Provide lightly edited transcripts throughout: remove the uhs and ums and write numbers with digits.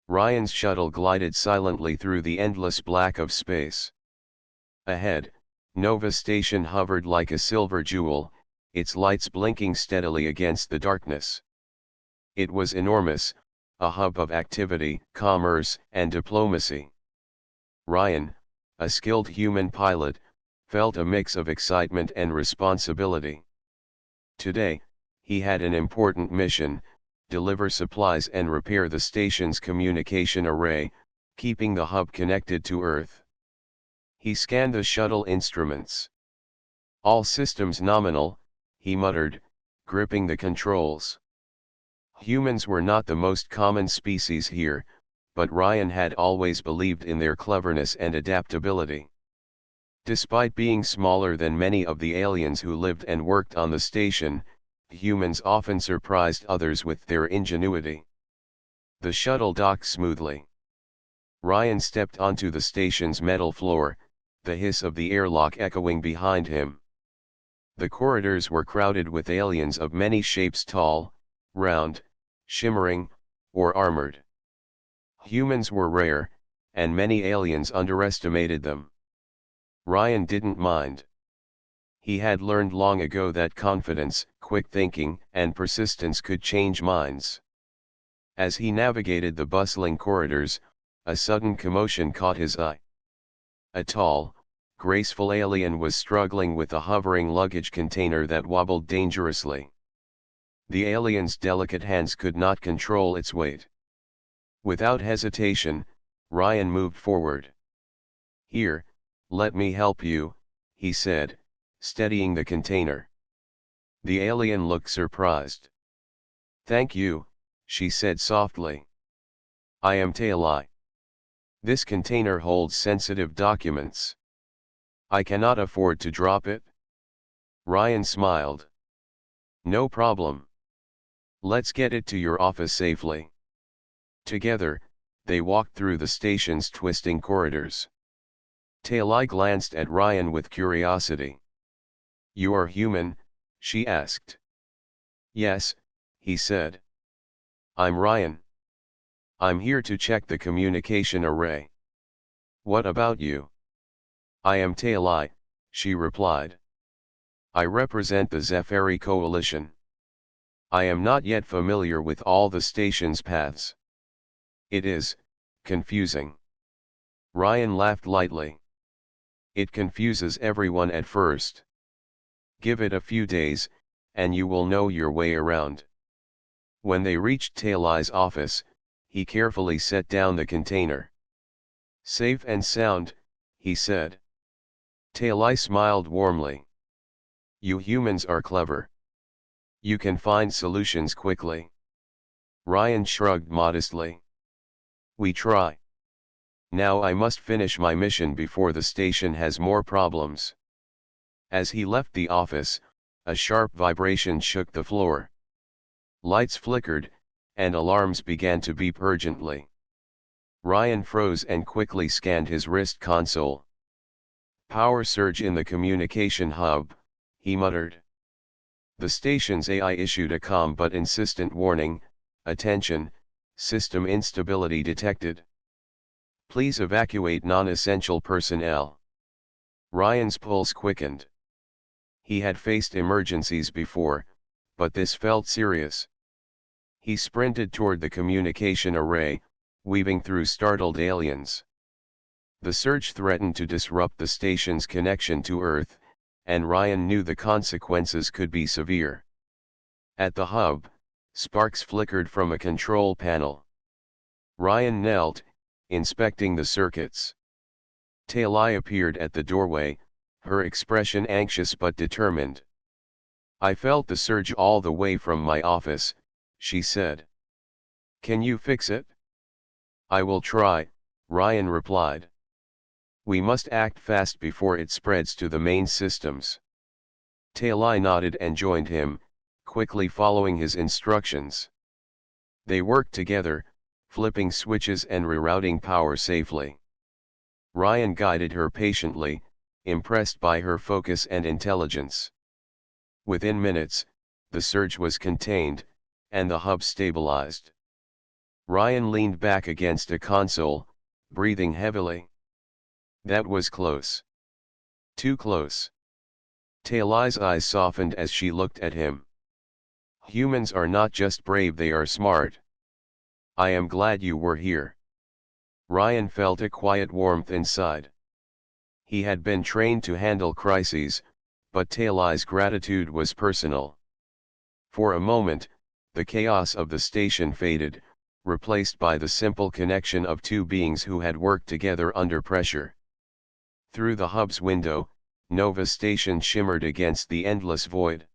Ryan's shuttle glided silently through the endless black of space. Ahead, Nova Station hovered like a silver jewel, its lights blinking steadily against the darkness. It was enormous, a hub of activity, commerce, and diplomacy. Ryan, a skilled human pilot, felt a mix of excitement and responsibility. Today, he had an important mission: deliver supplies and repair the station's communication array, keeping the hub connected to Earth. He scanned the shuttle instruments. All systems nominal, he muttered, gripping the controls. Humans were not the most common species here, but Ryan had always believed in their cleverness and adaptability. Despite being smaller than many of the aliens who lived and worked on the station, humans often surprised others with their ingenuity. The shuttle docked smoothly. Ryan stepped onto the station's metal floor, the hiss of the airlock echoing behind him. The corridors were crowded with aliens of many shapes, tall, round, shimmering, or armored. Humans were rare, and many aliens underestimated them. Ryan didn't mind. He had learned long ago that confidence, quick thinking, and persistence could change minds. As he navigated the bustling corridors, a sudden commotion caught his eye. A tall, graceful alien was struggling with a hovering luggage container that wobbled dangerously. The alien's delicate hands could not control its weight. Without hesitation, Ryan moved forward. "Here, let me help you," he said, steadying the container. The alien looked surprised. "Thank you," she said softly. "I am Tailai. This container holds sensitive documents. I cannot afford to drop it." Ryan smiled. "No problem. Let's get it to your office safely." Together, they walked through the station's twisting corridors. Tailai glanced at Ryan with curiosity. "You are human?" she asked. "Yes," he said. "I'm Ryan. I'm here to check the communication array." "What about you?" "I am Tailai," she replied. "I represent the Zephyri Coalition. I am not yet familiar with all the station's paths." "It is confusing." Ryan laughed lightly. "It confuses everyone at first. Give it a few days, and you will know your way around." When they reached Tailai's office, he carefully set down the container. "Safe and sound," he said. Tailai smiled warmly. "You humans are clever. You can find solutions quickly." Ryan shrugged modestly. "We try. Now I must finish my mission before the station has more problems." As he left the office, a sharp vibration shook the floor. Lights flickered, and alarms began to beep urgently. Ryan froze and quickly scanned his wrist console. "Power surge in the communication hub," he muttered. The station's AI issued a calm but insistent warning: "Attention, system instability detected. Please evacuate non-essential personnel." Ryan's pulse quickened. He had faced emergencies before, but this felt serious. He sprinted toward the communication array, weaving through startled aliens. The surge threatened to disrupt the station's connection to Earth, and Ryan knew the consequences could be severe. At the hub, sparks flickered from a control panel. Ryan knelt, inspecting the circuits. Tailai appeared at the doorway, her expression anxious but determined. "I felt the surge all the way from my office," she said. "Can you fix it?" "I will try," Ryan replied. "We must act fast before it spreads to the main systems." Tailai nodded and joined him, quickly following his instructions. They worked together, flipping switches and rerouting power safely. Ryan guided her patiently, impressed by her focus and intelligence. Within minutes, the surge was contained, and the hub stabilized. Ryan leaned back against a console, breathing heavily. That was close. Too close. Taylai's eyes softened as she looked at him. Humans are not just brave, they are smart. I am glad you were here. Ryan felt a quiet warmth inside. He had been trained to handle crises, but Taylai's gratitude was personal. For a moment, the chaos of the station faded, replaced by the simple connection of two beings who had worked together under pressure. Through the hub's window, Nova Station shimmered against the endless void.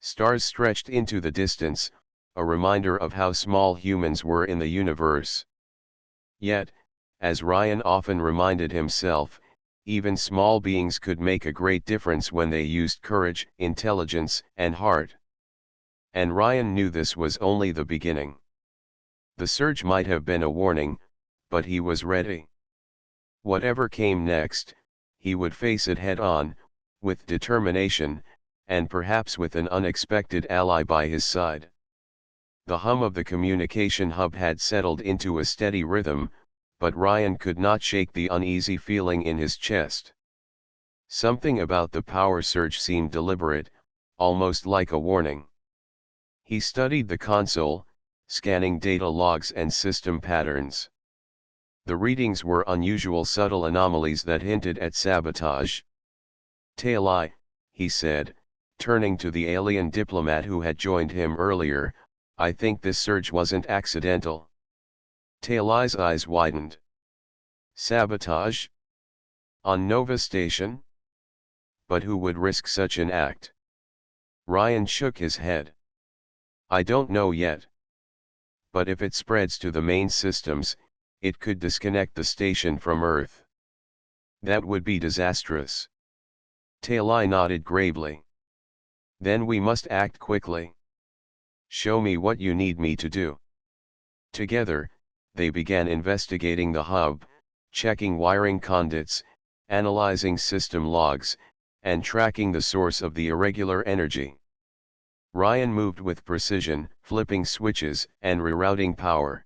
Stars stretched into the distance, a reminder of how small humans were in the universe. Yet, as Ryan often reminded himself, even small beings could make a great difference when they used courage, intelligence, and heart. And Ryan knew this was only the beginning. The surge might have been a warning, but he was ready. Whatever came next, he would face it head-on, with determination, and perhaps with an unexpected ally by his side. The hum of the communication hub had settled into a steady rhythm, but Ryan could not shake the uneasy feeling in his chest. Something about the power surge seemed deliberate, almost like a warning. He studied the console, scanning data logs and system patterns. The readings were unusual, subtle anomalies that hinted at sabotage. Taylai, he said, turning to the alien diplomat who had joined him earlier, I think this surge wasn't accidental. Taylai's eyes widened. Sabotage? On Nova Station? But who would risk such an act? Ryan shook his head. I don't know yet. But if it spreads to the main systems, it could disconnect the station from Earth. That would be disastrous. Taylai nodded gravely. Then we must act quickly. Show me what you need me to do. Together, they began investigating the hub, checking wiring conduits, analyzing system logs, and tracking the source of the irregular energy. Ryan moved with precision, flipping switches and rerouting power.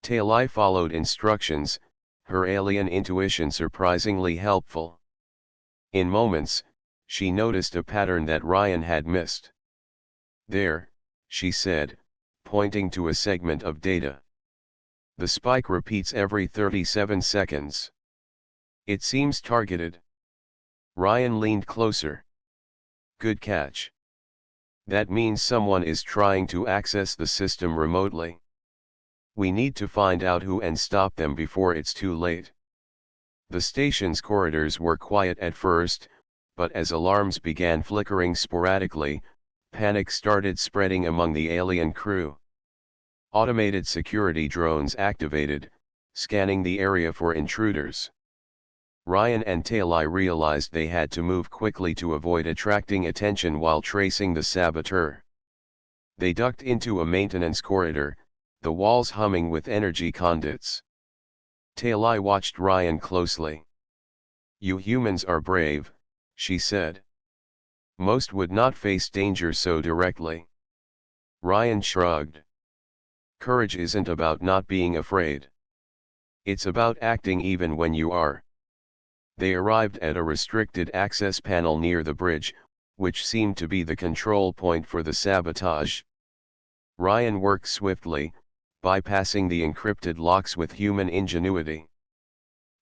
Taylai followed instructions, her alien intuition surprisingly helpful. In moments, she noticed a pattern that Ryan had missed. There, she said, pointing to a segment of data. The spike repeats every 37 seconds. It seems targeted. Ryan leaned closer. Good catch. That means someone is trying to access the system remotely. We need to find out who and stop them before it's too late. The station's corridors were quiet at first, but as alarms began flickering sporadically, panic started spreading among the alien crew. Automated security drones activated, scanning the area for intruders. Ryan and Taylai realized they had to move quickly to avoid attracting attention while tracing the saboteur. They ducked into a maintenance corridor, the walls humming with energy conduits. Taylai watched Ryan closely. You humans are brave, she said. Most would not face danger so directly. Ryan shrugged. Courage isn't about not being afraid. It's about acting even when you are. They arrived at a restricted access panel near the bridge, which seemed to be the control point for the sabotage. Ryan worked swiftly, bypassing the encrypted locks with human ingenuity.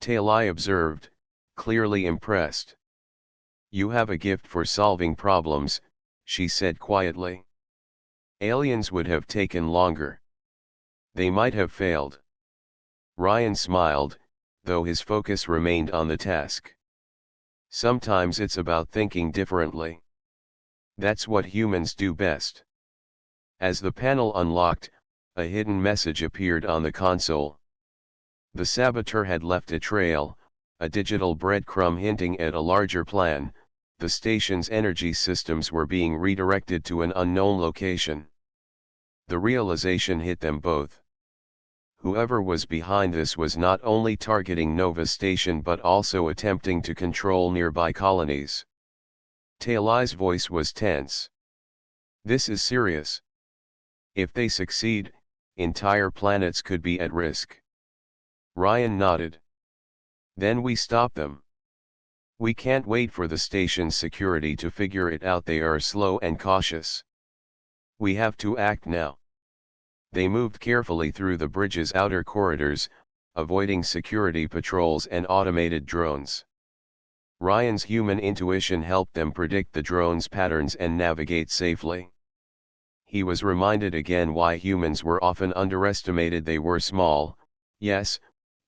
Taylai observed, clearly impressed. You have a gift for solving problems, she said quietly. Aliens would have taken longer. They might have failed. Ryan smiled, though his focus remained on the task. Sometimes it's about thinking differently. That's what humans do best. As the panel unlocked, a hidden message appeared on the console. The saboteur had left a trail, a digital breadcrumb hinting at a larger plan. The station's energy systems were being redirected to an unknown location. The realization hit them both. Whoever was behind this was not only targeting Nova Station but also attempting to control nearby colonies. Taylai's voice was tense. This is serious. If they succeed, entire planets could be at risk. Ryan nodded. Then we stop them. We can't wait for the station's security to figure it out. They are slow and cautious. We have to act now. They moved carefully through the bridge's outer corridors, avoiding security patrols and automated drones. Ryan's human intuition helped them predict the drones' patterns and navigate safely. He was reminded again why humans were often underestimated. They were small, yes,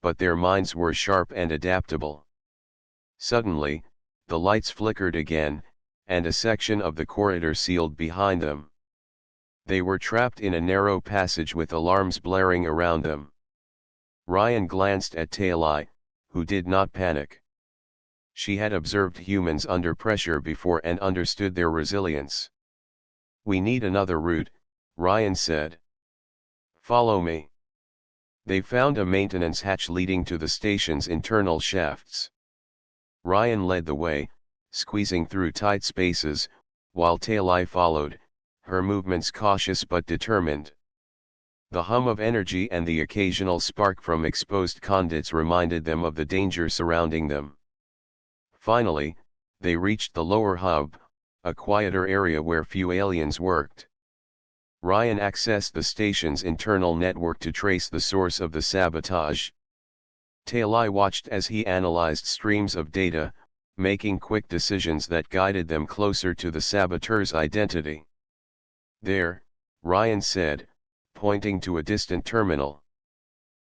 but their minds were sharp and adaptable. Suddenly, the lights flickered again, and a section of the corridor sealed behind them. They were trapped in a narrow passage with alarms blaring around them. Ryan glanced at Tailai, who did not panic. She had observed humans under pressure before and understood their resilience. "We need another route," Ryan said. "Follow me." They found a maintenance hatch leading to the station's internal shafts. Ryan led the way, squeezing through tight spaces, while Tailai followed, her movements cautious but determined. The hum of energy and the occasional spark from exposed conduits reminded them of the danger surrounding them. Finally, they reached the lower hub, a quieter area where few aliens worked. Ryan accessed the station's internal network to trace the source of the sabotage. Tailai watched as he analyzed streams of data, making quick decisions that guided them closer to the saboteur's identity. "There," Ryan said, pointing to a distant terminal.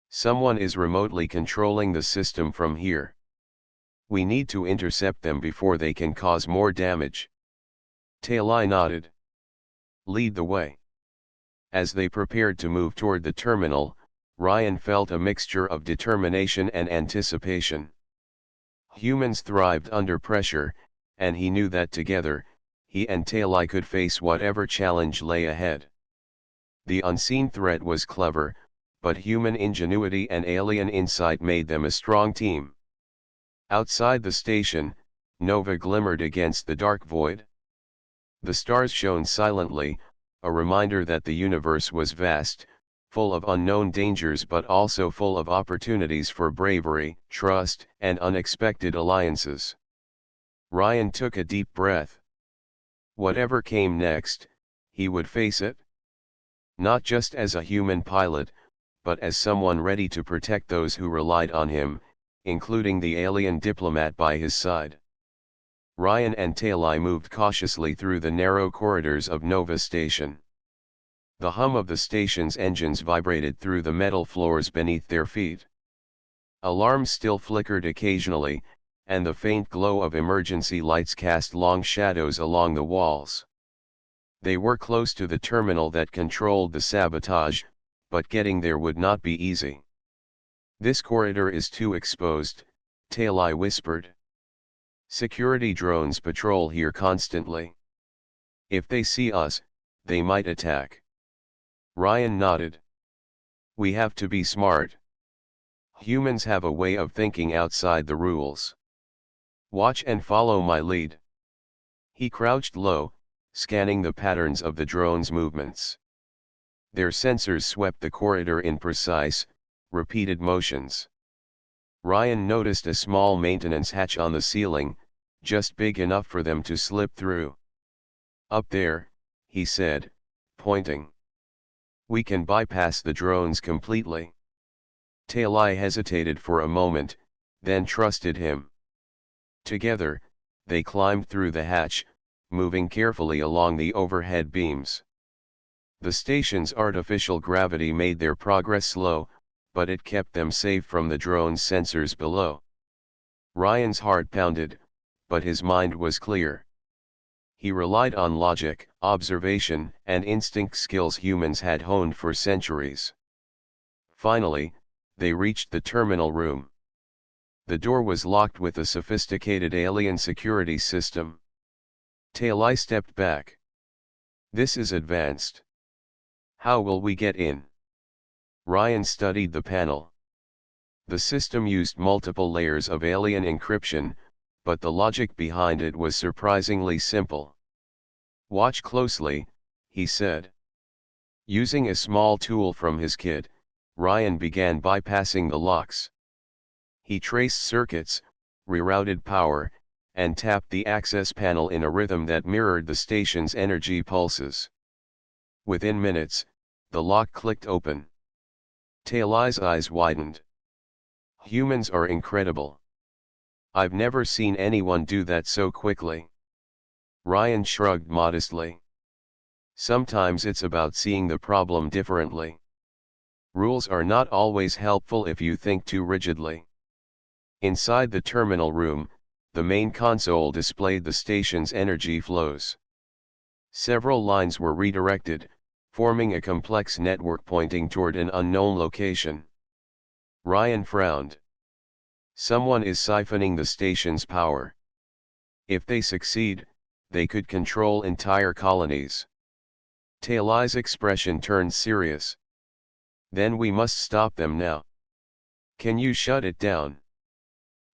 "Someone is remotely controlling the system from here. We need to intercept them before they can cause more damage." Tailai nodded. "Lead the way." As they prepared to move toward the terminal, Ryan felt a mixture of determination and anticipation. Humans thrived under pressure, and he knew that together, he and Tailai could face whatever challenge lay ahead. The unseen threat was clever, but human ingenuity and alien insight made them a strong team. Outside the station, Nova glimmered against the dark void. The stars shone silently, a reminder that the universe was vast, full of unknown dangers but also full of opportunities for bravery, trust, and unexpected alliances. Ryan took a deep breath. Whatever came next, he would face it. Not just as a human pilot, but as someone ready to protect those who relied on him, including the alien diplomat by his side. Ryan and Tailai moved cautiously through the narrow corridors of Nova Station. The hum of the station's engines vibrated through the metal floors beneath their feet. Alarms still flickered occasionally, and the faint glow of emergency lights cast long shadows along the walls. They were close to the terminal that controlled the sabotage, but getting there would not be easy. "This corridor is too exposed," Tailai whispered. "Security drones patrol here constantly. If they see us, they might attack." Ryan nodded. "We have to be smart. Humans have a way of thinking outside the rules. Watch and follow my lead." He crouched low, scanning the patterns of the drone's movements. Their sensors swept the corridor in precise, repeated motions. Ryan noticed a small maintenance hatch on the ceiling, just big enough for them to slip through. "Up there," he said, pointing. "We can bypass the drones completely." Tailai hesitated for a moment, then trusted him. Together, they climbed through the hatch, moving carefully along the overhead beams. The station's artificial gravity made their progress slow, but it kept them safe from the drone's sensors below. Ryan's heart pounded, but his mind was clear. He relied on logic, observation, and instinct, skills humans had honed for centuries. Finally, they reached the terminal room. The door was locked with a sophisticated alien security system. Tailai stepped back. "This is advanced. How will we get in?" Ryan studied the panel. The system used multiple layers of alien encryption, but the logic behind it was surprisingly simple. "Watch closely," he said. Using a small tool from his kit, Ryan began bypassing the locks. He traced circuits, rerouted power, and tapped the access panel in a rhythm that mirrored the station's energy pulses. Within minutes, the lock clicked open. Taylai's eyes widened. Humans are incredible. I've never seen anyone do that so quickly. Ryan shrugged modestly. Sometimes it's about seeing the problem differently. Rules are not always helpful if you think too rigidly. Inside the terminal room, the main console displayed the station's energy flows. Several lines were redirected, forming a complex network pointing toward an unknown location. Ryan frowned. Someone is siphoning the station's power. If they succeed, they could control entire colonies. Taylai's expression turned serious. Then we must stop them now. Can you shut it down?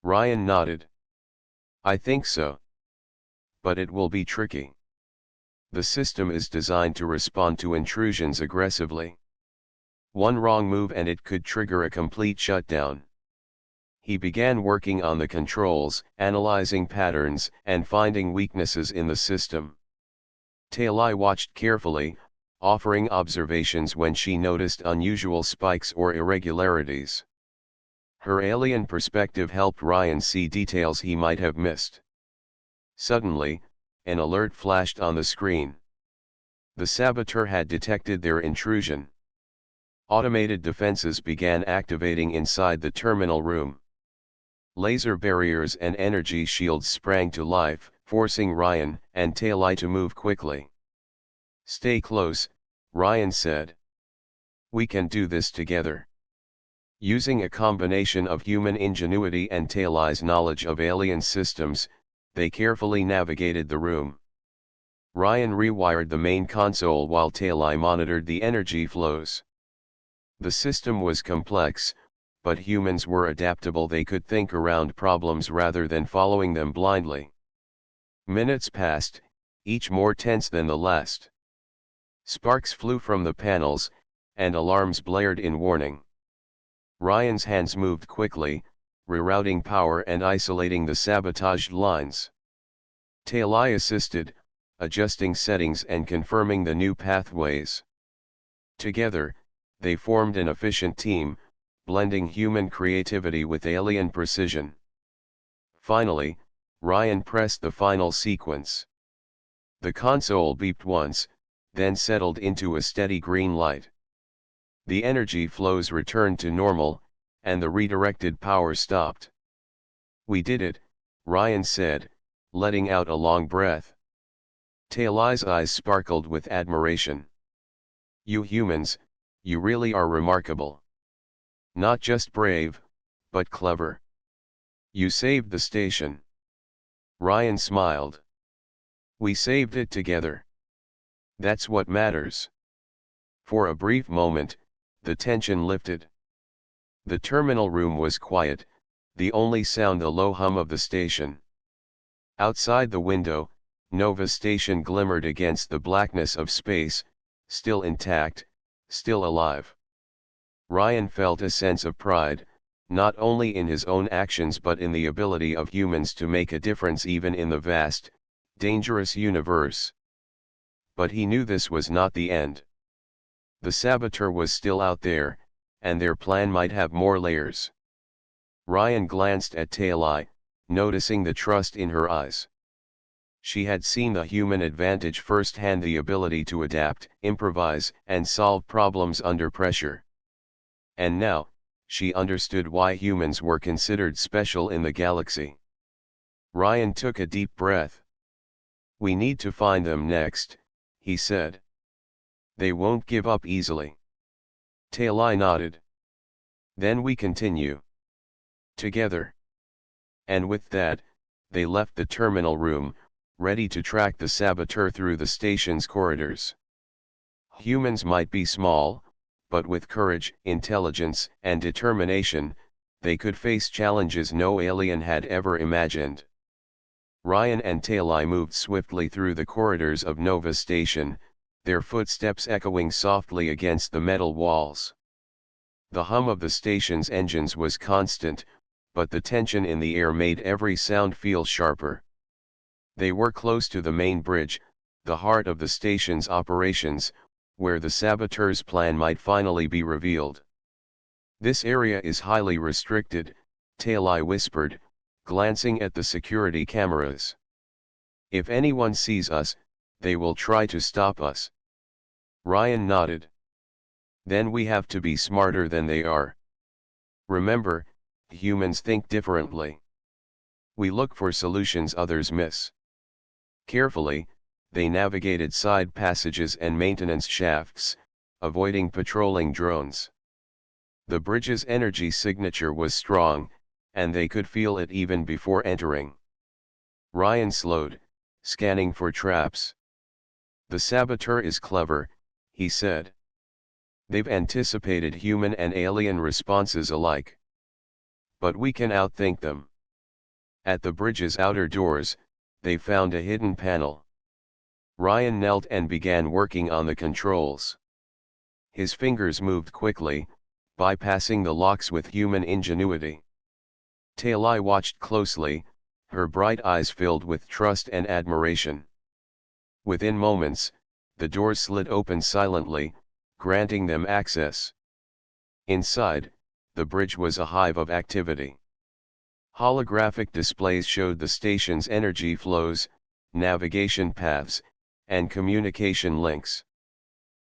Ryan nodded. I think so. But it will be tricky. The system is designed to respond to intrusions aggressively. One wrong move and it could trigger a complete shutdown. He began working on the controls, analyzing patterns, and finding weaknesses in the system. Taylai watched carefully, offering observations when she noticed unusual spikes or irregularities. Her alien perspective helped Ryan see details he might have missed. Suddenly, an alert flashed on the screen. The saboteur had detected their intrusion. Automated defenses began activating inside the terminal room. Laser barriers and energy shields sprang to life, forcing Ryan and Taylai to move quickly. Stay close, Ryan said. We can do this together. Using a combination of human ingenuity and Taylai's knowledge of alien systems, they carefully navigated the room. Ryan rewired the main console while Taylai monitored the energy flows. The system was complex, but humans were adaptable. They could think around problems rather than following them blindly. Minutes passed, each more tense than the last. Sparks flew from the panels, and alarms blared in warning. Ryan's hands moved quickly, rerouting power and isolating the sabotaged lines. Taylai assisted, adjusting settings and confirming the new pathways. Together, they formed an efficient team, blending human creativity with alien precision. Finally, Ryan pressed the final sequence. The console beeped once, then settled into a steady green light. The energy flows returned to normal, and the redirected power stopped. We did it, Ryan said, letting out a long breath. Taylai's eyes sparkled with admiration. You humans, you really are remarkable. Not just brave, but clever. You saved the station. Ryan smiled. We saved it together. That's what matters. For a brief moment, the tension lifted. The terminal room was quiet, the only sound the low hum of the station. Outside the window, Nova Station glimmered against the blackness of space, still intact, still alive. Ryan felt a sense of pride, not only in his own actions but in the ability of humans to make a difference even in the vast, dangerous universe. But he knew this was not the end. The saboteur was still out there, and their plan might have more layers. Ryan glanced at Taylai, noticing the trust in her eyes. She had seen the human advantage firsthand, the ability to adapt, improvise, and solve problems under pressure. And now, she understood why humans were considered special in the galaxy. Ryan took a deep breath. We need to find them next, he said. They won't give up easily. Taylai nodded. Then we continue. Together. And with that, they left the terminal room, ready to track the saboteur through the station's corridors. Humans might be small, but with courage, intelligence, and determination, they could face challenges no alien had ever imagined. Ryan and Taylai moved swiftly through the corridors of Nova Station, their footsteps echoing softly against the metal walls. The hum of the station's engines was constant, but the tension in the air made every sound feel sharper. They were close to the main bridge, the heart of the station's operations, where the saboteurs' plan might finally be revealed. "This area is highly restricted," Taileye whispered, glancing at the security cameras. "If anyone sees us, they will try to stop us." Ryan nodded. "Then we have to be smarter than they are. Remember, humans think differently. We look for solutions others miss." Carefully, they navigated side passages and maintenance shafts, avoiding patrolling drones. The bridge's energy signature was strong, and they could feel it even before entering. Ryan slowed, scanning for traps. "The saboteur is clever," he said. "They've anticipated human and alien responses alike. But we can outthink them." At the bridge's outer doors, they found a hidden panel. Ryan knelt and began working on the controls. His fingers moved quickly, bypassing the locks with human ingenuity. Taileye watched closely, her bright eyes filled with trust and admiration. Within moments, the doors slid open silently, granting them access. Inside, the bridge was a hive of activity. Holographic displays showed the station's energy flows, navigation paths, and communication links.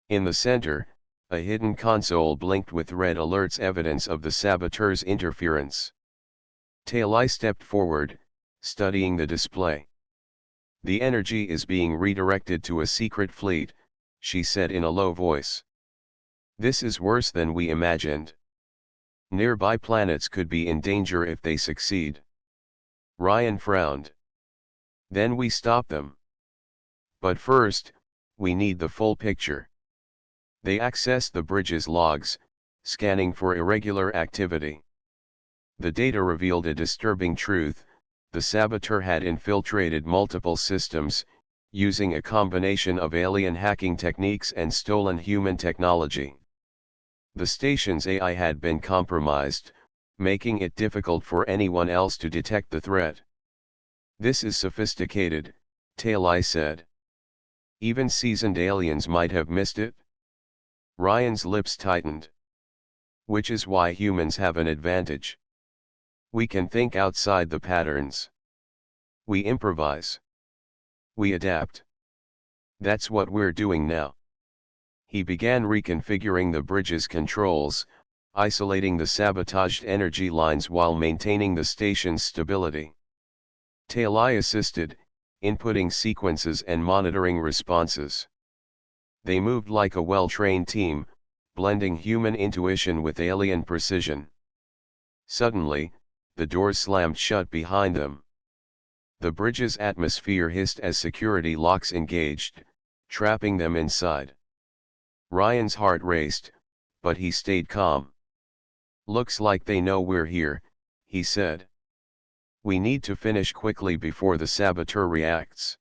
In the center, a hidden console blinked with red alerts, evidence of the saboteur's interference. Taileye stepped forward, studying the display. "The energy is being redirected to a secret fleet," she said in a low voice. "This is worse than we imagined. Nearby planets could be in danger if they succeed." Ryan frowned. "Then we stop them. But first, we need the full picture." They accessed the bridge's logs, scanning for irregular activity. The data revealed a disturbing truth: the saboteur had infiltrated multiple systems, using a combination of alien hacking techniques and stolen human technology. The station's AI had been compromised, making it difficult for anyone else to detect the threat. "This is sophisticated," Taileye said. "Even seasoned aliens might have missed it." Ryan's lips tightened. "Which is why humans have an advantage. We can think outside the patterns. We improvise. We adapt. That's what we're doing now." He began reconfiguring the bridge's controls, isolating the sabotaged energy lines while maintaining the station's stability. Taileye assisted, inputting sequences and monitoring responses. They moved like a well-trained team, blending human intuition with alien precision. Suddenly, the doors slammed shut behind them. The bridge's atmosphere hissed as security locks engaged, trapping them inside. Ryan's heart raced, but he stayed calm. "Looks like they know we're here," he said. "We need to finish quickly before the saboteur reacts."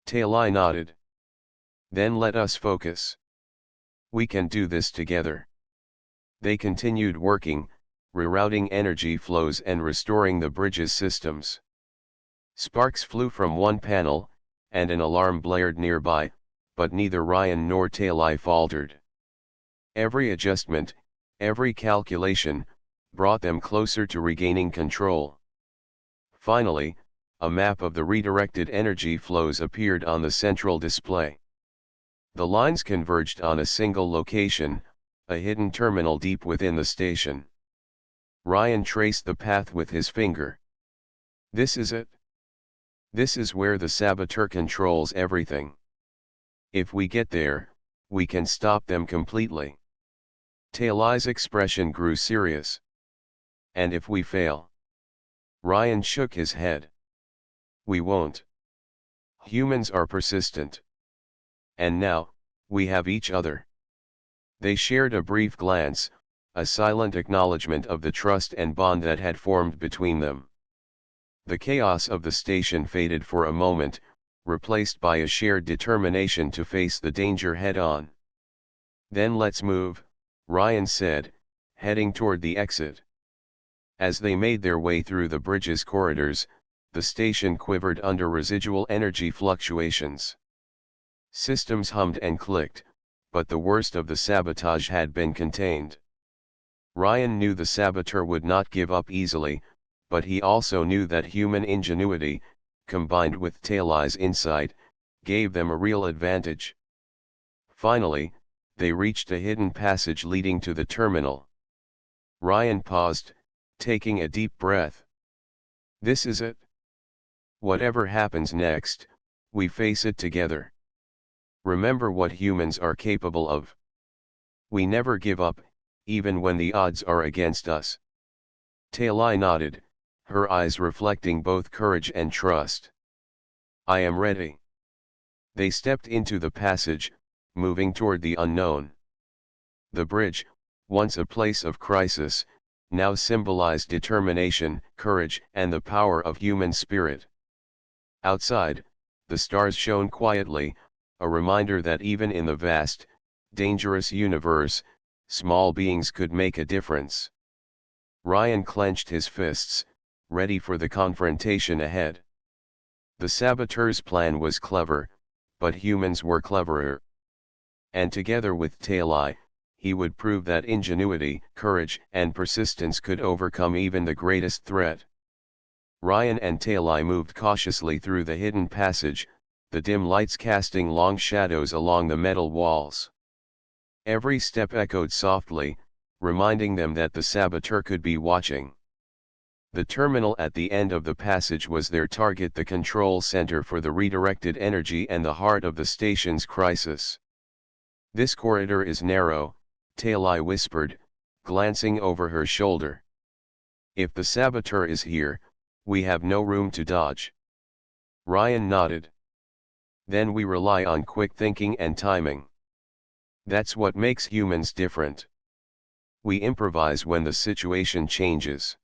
Taileye nodded. "Then let us focus. We can do this together." They continued working, rerouting energy flows and restoring the bridge's systems. Sparks flew from one panel, and an alarm blared nearby, but neither Ryan nor Taileye faltered. Every adjustment, every calculation, brought them closer to regaining control. Finally, a map of the redirected energy flows appeared on the central display. The lines converged on a single location, a hidden terminal deep within the station. Ryan traced the path with his finger. "This is it. This is where the saboteur controls everything. If we get there, we can stop them completely." Tailleye's expression grew serious. "And if we fail?" Ryan shook his head. "We won't. Humans are persistent. And now, we have each other." They shared a brief glance, a silent acknowledgement of the trust and bond that had formed between them. The chaos of the station faded for a moment, replaced by a shared determination to face the danger head-on. "Then let's move," Ryan said, heading toward the exit. As they made their way through the bridge's corridors, the station quivered under residual energy fluctuations. Systems hummed and clicked, but the worst of the sabotage had been contained. Ryan knew the saboteur would not give up easily, but he also knew that human ingenuity, combined with Tailai's insight, gave them a real advantage. Finally, they reached a hidden passage leading to the terminal. Ryan paused, taking a deep breath. "This is it. Whatever happens next, we face it together. Remember what humans are capable of. We never give up, even when the odds are against us." Tailai nodded, her eyes reflecting both courage and trust. "I am ready." They stepped into the passage, moving toward the unknown. The bridge, once a place of crisis, now symbolized determination, courage, and the power of human spirit. Outside, the stars shone quietly, a reminder that even in the vast, dangerous universe, small beings could make a difference. Ryan clenched his fists, ready for the confrontation ahead. The saboteur's plan was clever, but humans were cleverer. And together with Tailai, he would prove that ingenuity, courage, and persistence could overcome even the greatest threat. Ryan and Tailai moved cautiously through the hidden passage, the dim lights casting long shadows along the metal walls. Every step echoed softly, reminding them that the saboteur could be watching. The terminal at the end of the passage was their target, the control center for the redirected energy and the heart of the station's crisis. "This corridor is narrow," Tailai whispered, glancing over her shoulder. "If the saboteur is here, we have no room to dodge." Ryan nodded. "Then we rely on quick thinking and timing. That's what makes humans different. We improvise when the situation changes."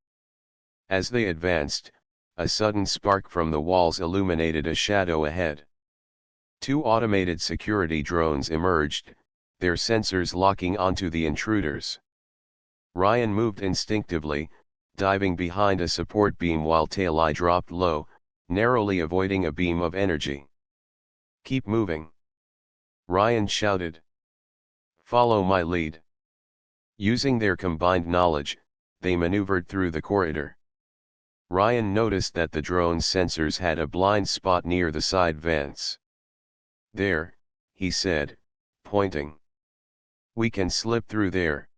As they advanced, a sudden spark from the walls illuminated a shadow ahead. Two automated security drones emerged, their sensors locking onto the intruders. Ryan moved instinctively, diving behind a support beam while Tailai dropped low, narrowly avoiding a beam of energy. "Keep moving," Ryan shouted. "Follow my lead." Using their combined knowledge, they maneuvered through the corridor. Ryan noticed that the drone's sensors had a blind spot near the side vents. "There," he said, pointing. "We can slip through there."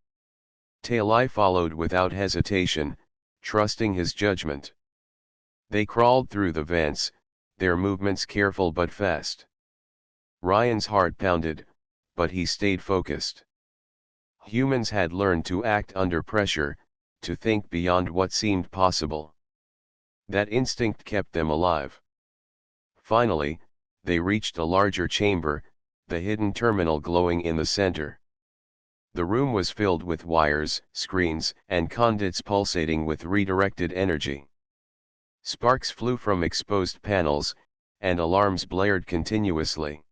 Tailai followed without hesitation, trusting his judgment. They crawled through the vents, their movements careful but fast. Ryan's heart pounded, but he stayed focused. Humans had learned to act under pressure, to think beyond what seemed possible. That instinct kept them alive. Finally, they reached a larger chamber, the hidden terminal glowing in the center. The room was filled with wires, screens, and conduits pulsating with redirected energy. Sparks flew from exposed panels, and alarms blared continuously.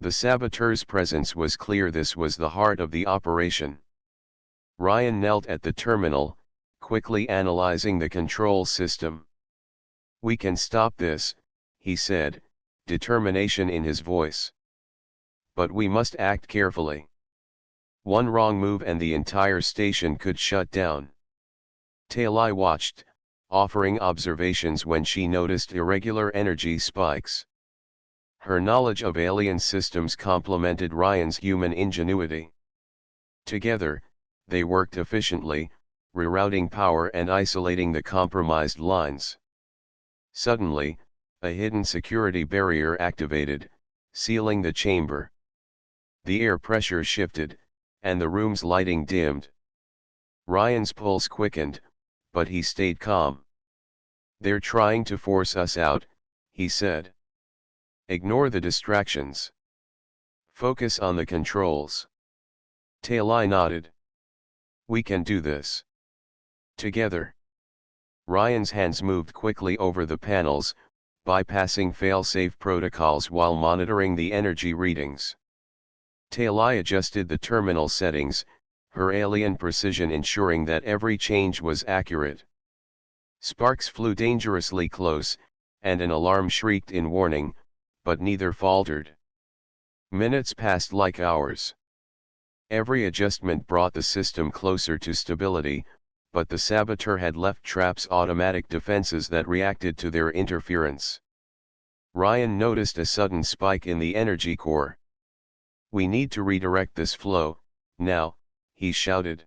The saboteur's presence was clear. This was the heart of the operation. Ryan knelt at the terminal, quickly analyzing the control system. "We can stop this," he said, determination in his voice. "But we must act carefully. One wrong move and the entire station could shut down." Tailai watched, offering observations when she noticed irregular energy spikes. Her knowledge of alien systems complemented Ryan's human ingenuity. Together, they worked efficiently, rerouting power and isolating the compromised lines. Suddenly, a hidden security barrier activated, sealing the chamber. The air pressure shifted, and the room's lighting dimmed. Ryan's pulse quickened, but he stayed calm. "They're trying to force us out," he said. "Ignore the distractions. Focus on the controls." Tailai nodded. "We can do this. Together." Ryan's hands moved quickly over the panels, bypassing fail-safe protocols while monitoring the energy readings. Tailai adjusted the terminal settings, her alien precision ensuring that every change was accurate. Sparks flew dangerously close, and an alarm shrieked in warning, but neither faltered. Minutes passed like hours. Every adjustment brought the system closer to stability, but the saboteur had left traps automatic defenses that reacted to their interference. Ryan noticed a sudden spike in the energy core. "We need to redirect this flow, now," he shouted.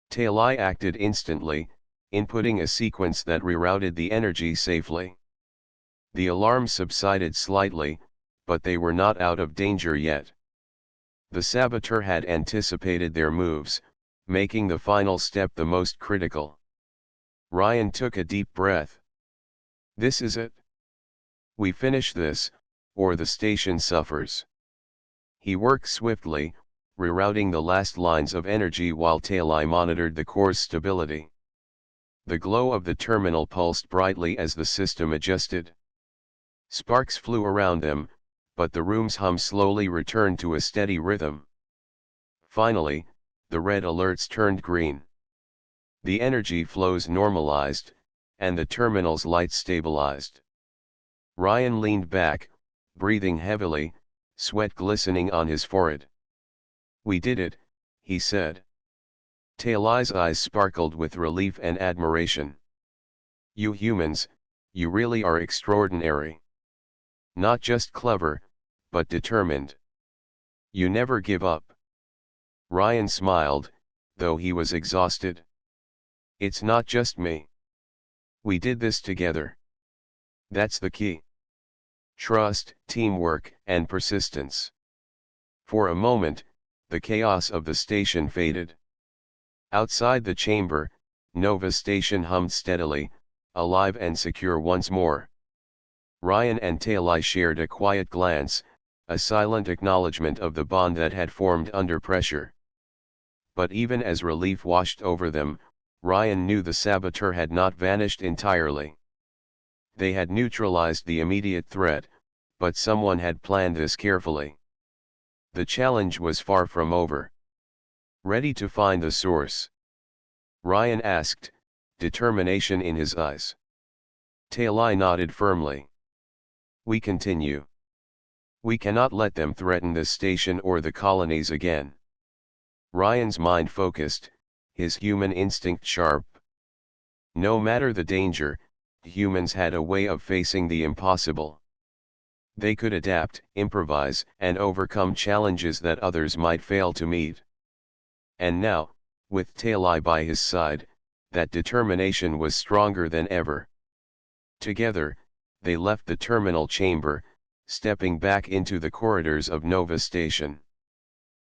Tailai acted instantly, inputting a sequence that rerouted the energy safely. The alarm subsided slightly, but they were not out of danger yet. The saboteur had anticipated their moves, making the final step the most critical. Ryan took a deep breath. "This is it. We finish this, or the station suffers." He worked swiftly, rerouting the last lines of energy while Tailai monitored the core's stability. The glow of the terminal pulsed brightly as the system adjusted. Sparks flew around them, but the room's hum slowly returned to a steady rhythm. Finally, the red alerts turned green. The energy flows normalized, and the terminal's lights stabilized. Ryan leaned back, breathing heavily, sweat glistening on his forehead. "We did it," he said. Tailai's eyes sparkled with relief and admiration. "You humans, you really are extraordinary. Not just clever, but determined. You never give up." Ryan smiled, though he was exhausted. "It's not just me. We did this together. That's the key. Trust, teamwork, and persistence." For a moment, the chaos of the station faded. Outside the chamber, Nova Station hummed steadily, alive and secure once more. Ryan and Tailai shared a quiet glance, a silent acknowledgement of the bond that had formed under pressure. But even as relief washed over them, Ryan knew the saboteur had not vanished entirely. They had neutralized the immediate threat, but someone had planned this carefully. The challenge was far from over. "Ready to find the source?" Ryan asked, determination in his eyes. Tailai nodded firmly. "We continue. We cannot let them threaten this station or the colonies again." Ryan's mind focused, his human instinct sharp. No matter the danger, humans had a way of facing the impossible. They could adapt, improvise, and overcome challenges that others might fail to meet. And now, with Tailai by his side, that determination was stronger than ever. Together, they left the terminal chamber, stepping back into the corridors of Nova Station.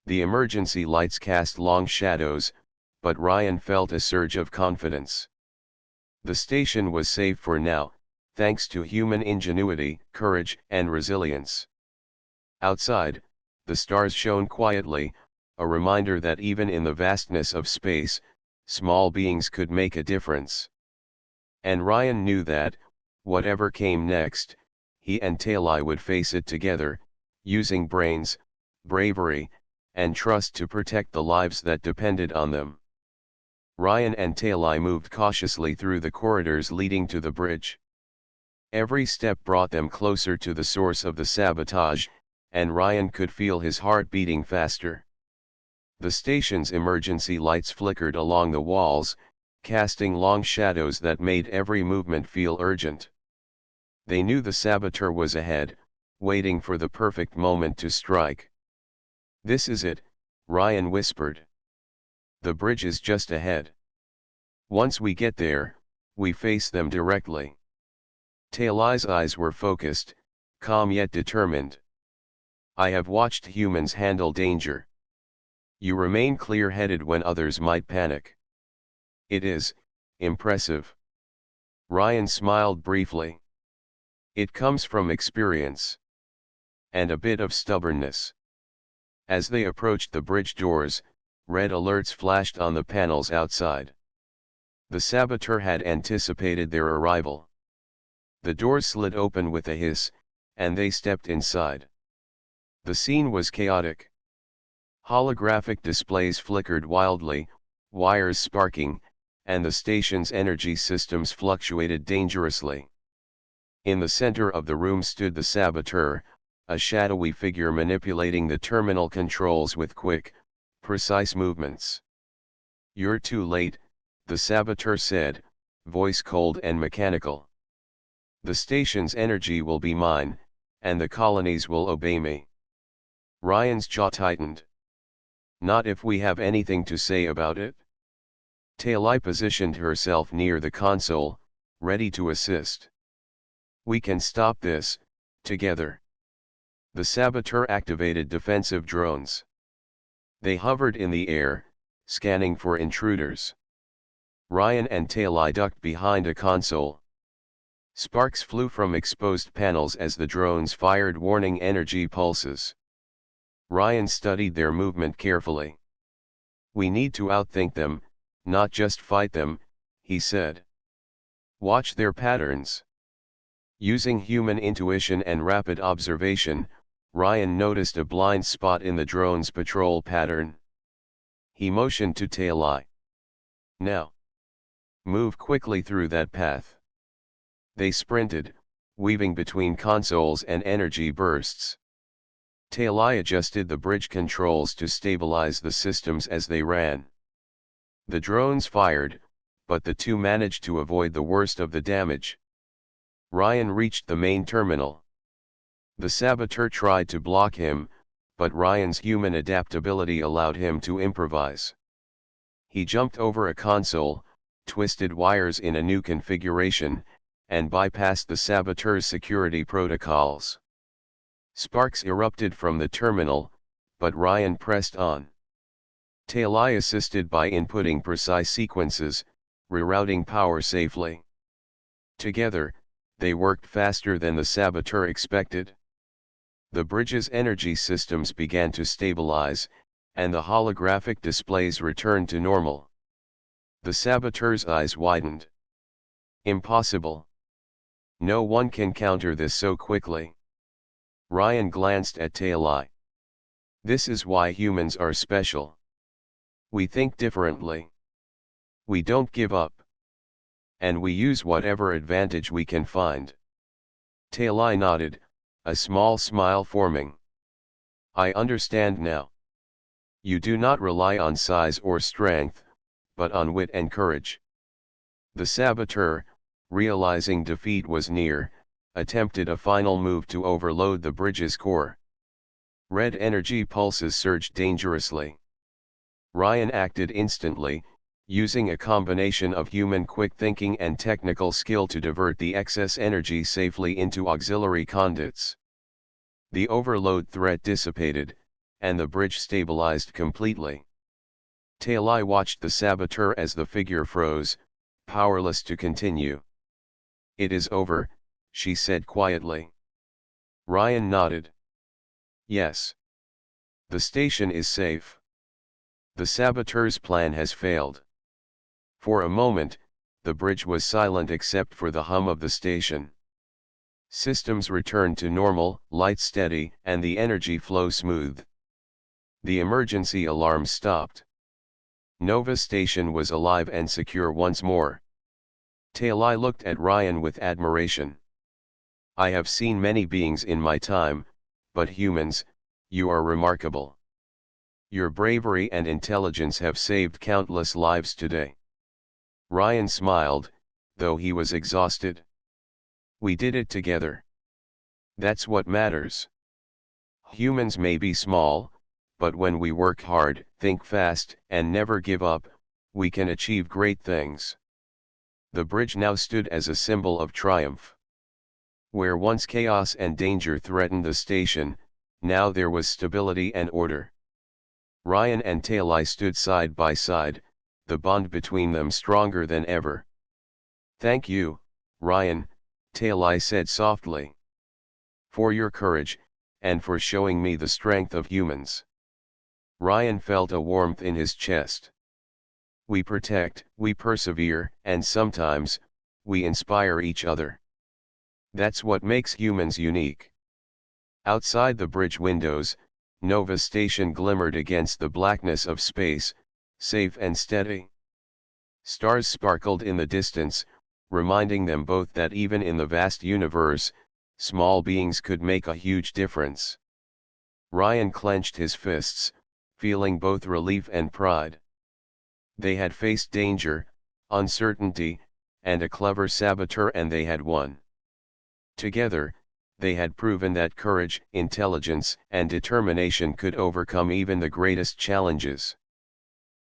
The emergency lights cast long shadows, but Ryan felt a surge of confidence. The station was safe for now, thanks to human ingenuity, courage, and resilience. Outside, the stars shone quietly, a reminder that even in the vastness of space, small beings could make a difference. And Ryan knew that, whatever came next, he and Tailai would face it together, using brains, bravery, and trust to protect the lives that depended on them. Ryan and Tailai moved cautiously through the corridors leading to the bridge. Every step brought them closer to the source of the sabotage, and Ryan could feel his heart beating faster. The station's emergency lights flickered along the walls, casting long shadows that made every movement feel urgent. They knew the saboteur was ahead, waiting for the perfect moment to strike. "This is it," Ryan whispered. "The bridge is just ahead. Once we get there, we face them directly." Tailai's eyes were focused, calm yet determined. "I have watched humans handle danger. You remain clear-headed when others might panic. It is impressive." Ryan smiled briefly. "It comes from experience. And a bit of stubbornness." As they approached the bridge doors, red alerts flashed on the panels outside. The saboteur had anticipated their arrival. The door slid open with a hiss, and they stepped inside. The scene was chaotic. Holographic displays flickered wildly, wires sparking, and the station's energy systems fluctuated dangerously. In the center of the room stood the saboteur, a shadowy figure manipulating the terminal controls with quick, precise movements. "You're too late," the saboteur said, voice cold and mechanical. "The station's energy will be mine, and the colonies will obey me." Ryan's jaw tightened. "Not if we have anything to say about it?" Tailai positioned herself near the console, ready to assist. "We can stop this, together." The saboteur activated defensive drones. They hovered in the air, scanning for intruders. Ryan and Tailai ducked behind a console. Sparks flew from exposed panels as the drones fired warning energy pulses. Ryan studied their movement carefully. "We need to outthink them, not just fight them," he said. "Watch their patterns." Using human intuition and rapid observation, Ryan noticed a blind spot in the drone's patrol pattern. He motioned to Tailai. "Now. Move quickly through that path." They sprinted, weaving between consoles and energy bursts. Tailai adjusted the bridge controls to stabilize the systems as they ran. The drones fired, but the two managed to avoid the worst of the damage. Ryan reached the main terminal. The saboteur tried to block him, but Ryan's human adaptability allowed him to improvise. He jumped over a console, twisted wires in a new configuration, and bypassed the saboteur's security protocols. Sparks erupted from the terminal, but Ryan pressed on. Tailai assisted by inputting precise sequences, rerouting power safely. Together, they worked faster than the saboteur expected. The bridge's energy systems began to stabilize, and the holographic displays returned to normal. The saboteur's eyes widened. "Impossible. No one can counter this so quickly." Ryan glanced at Tailai. "This is why humans are special. We think differently. We don't give up. And we use whatever advantage we can find." Tailai nodded, a small smile forming. "I understand now. You do not rely on size or strength, but on wit and courage." The saboteur, realizing defeat was near, attempted a final move to overload the bridge's core. Red energy pulses surged dangerously. Ryan acted instantly, using a combination of human quick thinking and technical skill to divert the excess energy safely into auxiliary conduits. The overload threat dissipated, and the bridge stabilized completely. Tailai watched the saboteur as the figure froze, powerless to continue. "It is over," she said quietly. Ryan nodded. "Yes. The station is safe. The saboteur's plan has failed." For a moment, the bridge was silent except for the hum of the station. Systems returned to normal, light steady, and the energy flow smooth. The emergency alarm stopped. Nova Station was alive and secure once more. Tailai looked at Ryan with admiration. "I have seen many beings in my time, but humans, you are remarkable. Your bravery and intelligence have saved countless lives today." Ryan smiled, though he was exhausted. "We did it together. That's what matters. Humans may be small, but when we work hard, think fast, and never give up, we can achieve great things." The bridge now stood as a symbol of triumph. Where once chaos and danger threatened the station, now there was stability and order. Ryan and Tailai stood side by side, the bond between them stronger than ever. "Thank you, Ryan," Tailai said softly. "For your courage, and for showing me the strength of humans." Ryan felt a warmth in his chest. "We protect, we persevere, and sometimes, we inspire each other." That's what makes humans unique. Outside the bridge windows, Nova Station glimmered against the blackness of space, safe and steady. Stars sparkled in the distance, reminding them both that even in the vast universe, small beings could make a huge difference. Ryan clenched his fists, feeling both relief and pride. They had faced danger, uncertainty, and a clever saboteur, and they had won. Together, they had proven that courage, intelligence, and determination could overcome even the greatest challenges.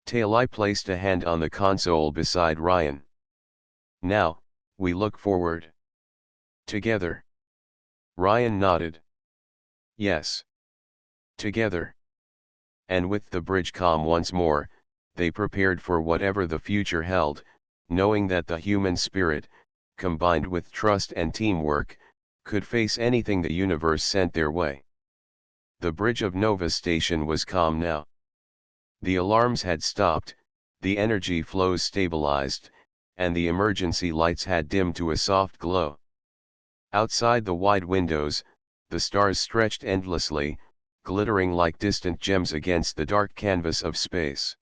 Tailai placed a hand on the console beside Ryan. Now, we look forward. Together. Ryan nodded. Yes. Together. And with the bridge calm once more, they prepared for whatever the future held, knowing that the human spirit, combined with trust and teamwork, could face anything the universe sent their way. The bridge of Nova Station was calm now. The alarms had stopped, the energy flows stabilized, and the emergency lights had dimmed to a soft glow. Outside the wide windows, the stars stretched endlessly, glittering like distant gems against the dark canvas of space.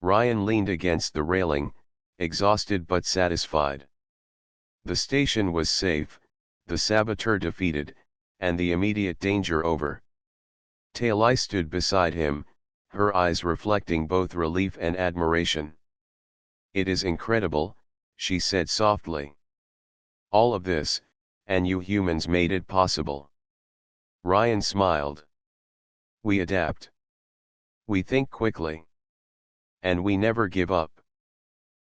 Ryan leaned against the railing, exhausted but satisfied. The station was safe, the saboteur defeated, and the immediate danger over. Tailai stood beside him, her eyes reflecting both relief and admiration. "It is incredible," she said softly. "All of this, and you humans made it possible." Ryan smiled. "We adapt. We think quickly. And we never give up.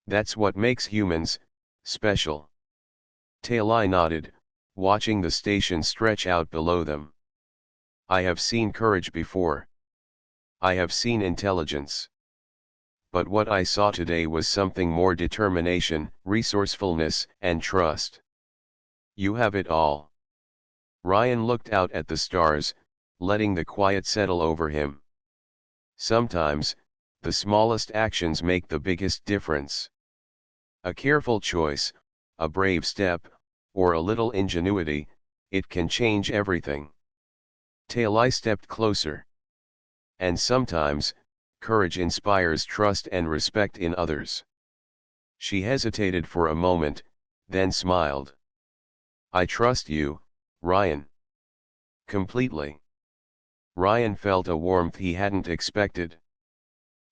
That's what makes humans special." Tailai nodded, watching the station stretch out below them. "I have seen courage before. I have seen intelligence. But what I saw today was something more: determination, resourcefulness, and trust. You have it all." Ryan looked out at the stars, letting the quiet settle over him. Sometimes, the smallest actions make the biggest difference. A careful choice, a brave step, or a little ingenuity, it can change everything. Tailai stepped closer. "And sometimes, courage inspires trust and respect in others." She hesitated for a moment, then smiled. "I trust you, Ryan." "Completely." Ryan felt a warmth he hadn't expected.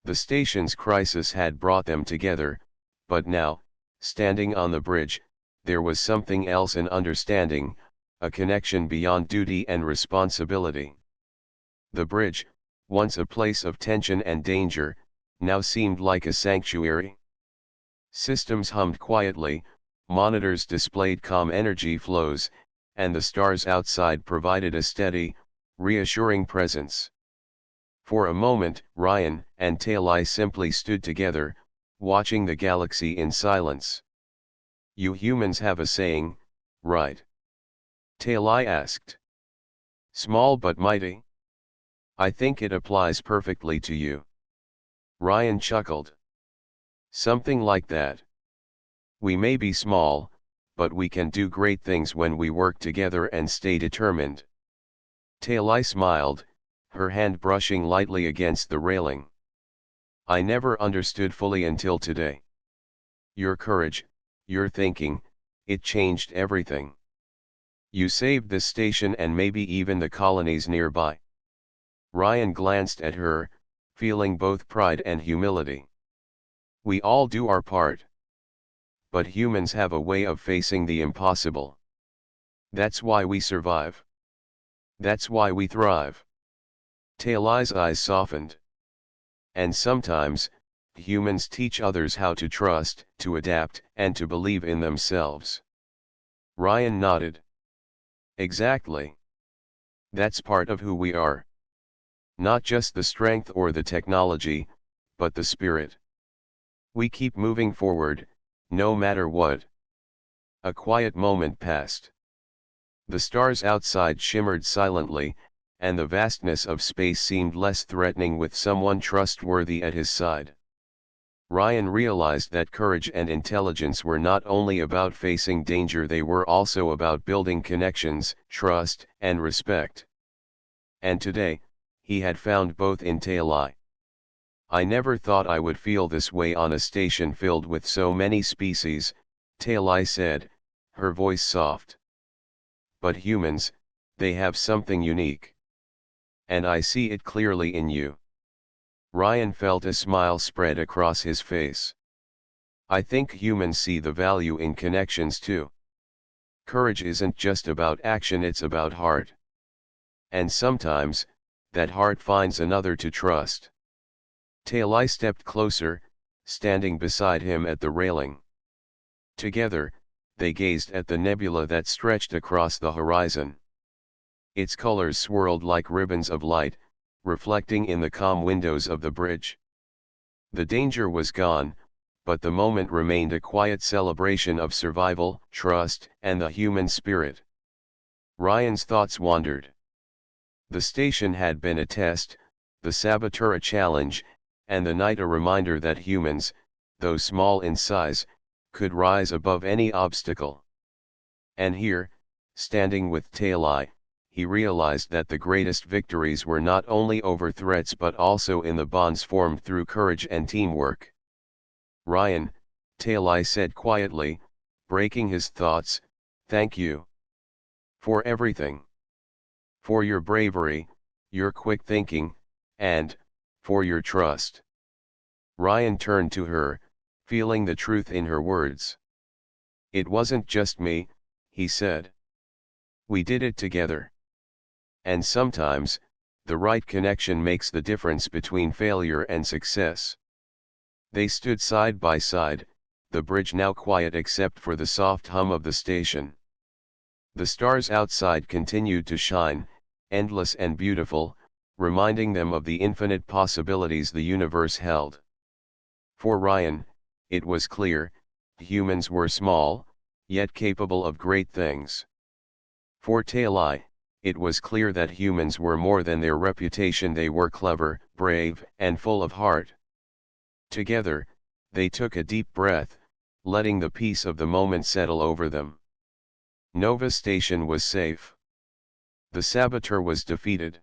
The station's crisis had brought them together, but now, standing on the bridge, there was something else: an understanding, a connection beyond duty and responsibility. The bridge, once a place of tension and danger, now seemed like a sanctuary. Systems hummed quietly, monitors displayed calm energy flows, and the stars outside provided a steady, reassuring presence. For a moment, Ryan and Tailai simply stood together, watching the galaxy in silence. "You humans have a saying, right?" Tailai asked. "Small but mighty?" "I think it applies perfectly to you." Ryan chuckled. "Something like that. We may be small, but we can do great things when we work together and stay determined." Tailai smiled, her hand brushing lightly against the railing. "I never understood fully until today. Your courage, your thinking, it changed everything. You saved this station and maybe even the colonies nearby." Ryan glanced at her, feeling both pride and humility. "We all do our part. But humans have a way of facing the impossible. That's why we survive. That's why we thrive." Tailai's eyes softened. "And sometimes, humans teach others how to trust, to adapt, and to believe in themselves." Ryan nodded. "Exactly. That's part of who we are. Not just the strength or the technology, but the spirit. We keep moving forward, no matter what." A quiet moment passed. The stars outside shimmered silently, and the vastness of space seemed less threatening with someone trustworthy at his side. Ryan realized that courage and intelligence were not only about facing danger, they were also about building connections, trust, and respect. And today, he had found both in Tailai. "I never thought I would feel this way on a station filled with so many species," Tailai said, her voice soft. "But humans, they have something unique. And I see it clearly in you." Ryan felt a smile spread across his face. "I think humans see the value in connections too. Courage isn't just about action, it's about heart. And sometimes, that heart finds another to trust." Tailai stepped closer, standing beside him at the railing. Together, they gazed at the nebula that stretched across the horizon. Its colors swirled like ribbons of light, reflecting in the calm windows of the bridge. The danger was gone, but the moment remained a quiet celebration of survival, trust, and the human spirit. Ryan's thoughts wandered. The station had been a test, the saboteur a challenge, and the night a reminder that humans, though small in size, could rise above any obstacle. And here, standing with Tailai, he realized that the greatest victories were not only over threats but also in the bonds formed through courage and teamwork. "Ryan," Tailai said quietly, breaking his thoughts, "thank you. For everything. For your bravery, your quick thinking, and, for your trust." Ryan turned to her, feeling the truth in her words. "It wasn't just me," he said. "We did it together. And sometimes, the right connection makes the difference between failure and success." They stood side by side, the bridge now quiet except for the soft hum of the station. The stars outside continued to shine, endless and beautiful, reminding them of the infinite possibilities the universe held. For Ryan, it was clear, humans were small, yet capable of great things. For Tailai, it was clear that humans were more than their reputation, they were clever, brave, and full of heart. Together, they took a deep breath, letting the peace of the moment settle over them. Nova Station was safe. The saboteur was defeated.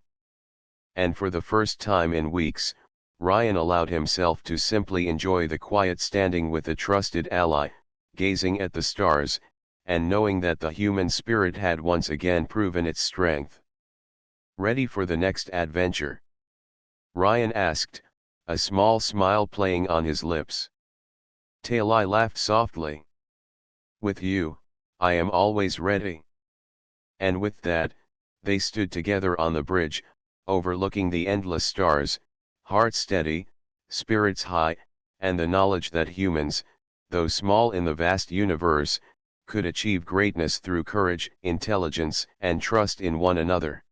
And for the first time in weeks, Ryan allowed himself to simply enjoy the quiet, standing with a trusted ally, gazing at the stars, and knowing that the human spirit had once again proven its strength. "Ready for the next adventure?" Ryan asked, a small smile playing on his lips. Tailai laughed softly. "With you, I am always ready." And with that, they stood together on the bridge, overlooking the endless stars, hearts steady, spirits high, and the knowledge that humans, though small in the vast universe, could achieve greatness through courage, intelligence, and trust in one another.